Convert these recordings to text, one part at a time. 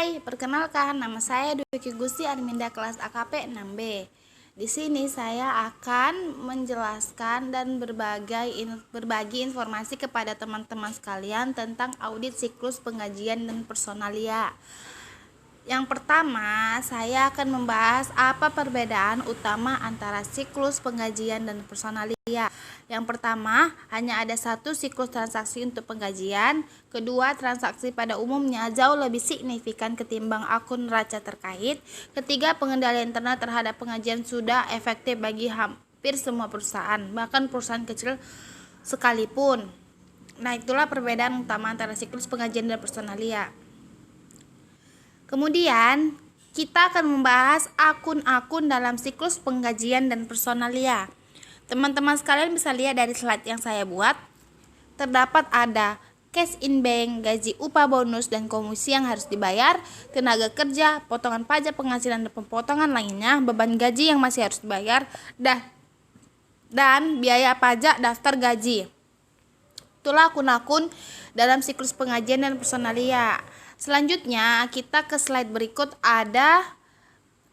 Hai, perkenalkan nama saya Dwiki Gusti Arminda kelas AKP 6B. Di sini saya akan menjelaskan dan berbagi informasi kepada teman-teman sekalian tentang audit siklus pengajian dan personalia. Yang pertama, saya akan membahas apa perbedaan utama antara siklus penggajian dan personalia. Yang pertama, hanya ada satu siklus transaksi untuk penggajian. Kedua, transaksi pada umumnya jauh lebih signifikan ketimbang akun neraca terkait. Ketiga, pengendalian internal terhadap penggajian sudah efektif bagi hampir semua perusahaan, bahkan perusahaan kecil sekalipun. Nah, itulah perbedaan utama antara siklus penggajian dan personalia. Kemudian, kita akan membahas akun-akun dalam siklus penggajian dan personalia. Teman-teman sekalian bisa lihat dari slide yang saya buat. Terdapat ada cash in bank, gaji, upah, bonus, dan komisi yang harus dibayar, tenaga kerja, potongan pajak penghasilan dan pemotongan lainnya, beban gaji yang masih harus dibayar, dan biaya pajak daftar gaji. Itulah akun-akun dalam siklus penggajian dan personalia. Selanjutnya kita ke slide berikut, ada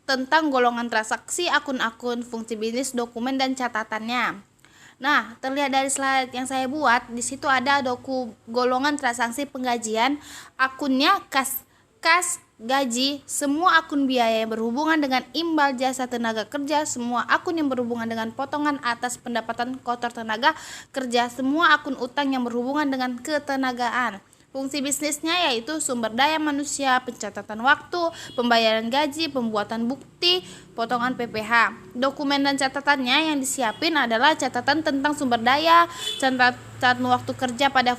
tentang golongan transaksi, akun-akun, fungsi bisnis, dokumen, dan catatannya. Nah, terlihat dari slide yang saya buat, di situ ada golongan transaksi penggajian, akunnya kas gaji, semua akun biaya yang berhubungan dengan imbal jasa tenaga kerja, semua akun yang berhubungan dengan potongan atas pendapatan kotor tenaga kerja, semua akun utang yang berhubungan dengan ketenagaan. Fungsi bisnisnya yaitu sumber daya manusia, pencatatan waktu, pembayaran gaji, pembuatan bukti, potongan PPh. Dokumen dan catatannya yang disiapin adalah catatan tentang sumber daya, catatan waktu kerja pada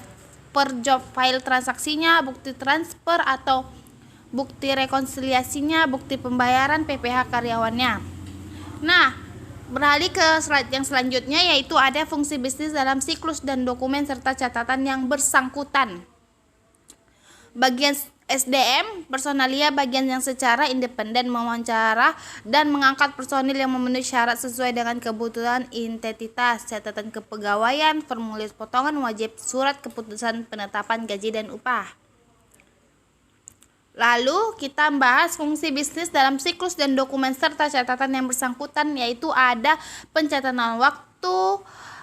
per job file transaksinya, bukti transfer atau bukti rekonsiliasinya, bukti pembayaran PPh karyawannya. Nah, beralih ke slide yang selanjutnya, yaitu ada fungsi bisnis dalam siklus dan dokumen serta catatan yang bersangkutan. Bagian SDM, personalia bagian yang secara independen mewawancara dan mengangkat personil yang memenuhi syarat sesuai dengan kebutuhan identitas, catatan kepegawaian, formulir potongan wajib, surat keputusan penetapan gaji dan upah. Lalu kita membahas fungsi bisnis dalam siklus dan dokumen serta catatan yang bersangkutan, yaitu ada pencatatan waktu,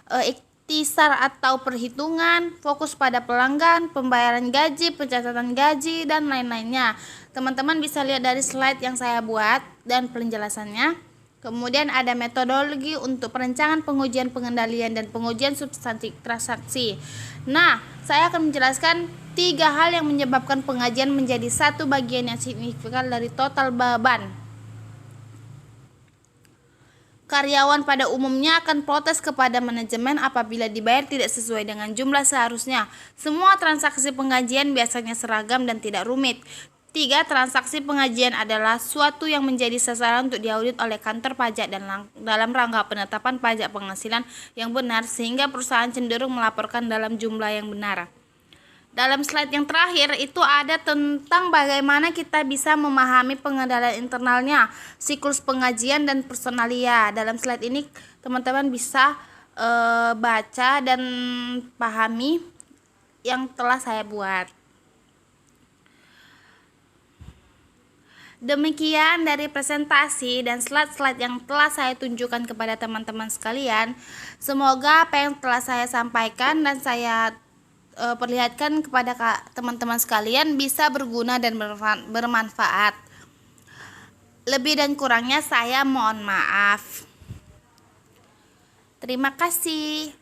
ikhtisar atau perhitungan, fokus pada pelanggan, pembayaran gaji, pencatatan gaji, dan lain-lainnya. Teman-teman bisa lihat dari slide yang saya buat dan penjelasannya. Kemudian ada metodologi untuk perencanaan, pengujian, pengendalian, dan pengujian substansi transaksi. Nah, saya akan menjelaskan 3 hal yang menyebabkan pengajian menjadi satu bagian yang signifikan dari total beban. Karyawan pada umumnya akan protes kepada manajemen apabila dibayar tidak sesuai dengan jumlah seharusnya. Semua transaksi penggajian biasanya seragam dan tidak rumit. 3. Transaksi penggajian adalah suatu yang menjadi sasaran untuk diaudit oleh kantor pajak dan dalam rangka penetapan pajak penghasilan yang benar, sehingga perusahaan cenderung melaporkan dalam jumlah yang benar. Dalam slide yang terakhir itu ada tentang bagaimana kita bisa memahami pengendalian internalnya, siklus penggajian dan personalia. Dalam slide ini teman-teman bisa baca dan pahami yang telah saya buat. Demikian dari presentasi dan slide-slide yang telah saya tunjukkan kepada teman-teman sekalian. Semoga apa yang telah saya sampaikan dan saya perlihatkan kepada teman-teman sekalian bisa berguna dan bermanfaat. Lebih dan kurangnya saya mohon maaf. Terima kasih.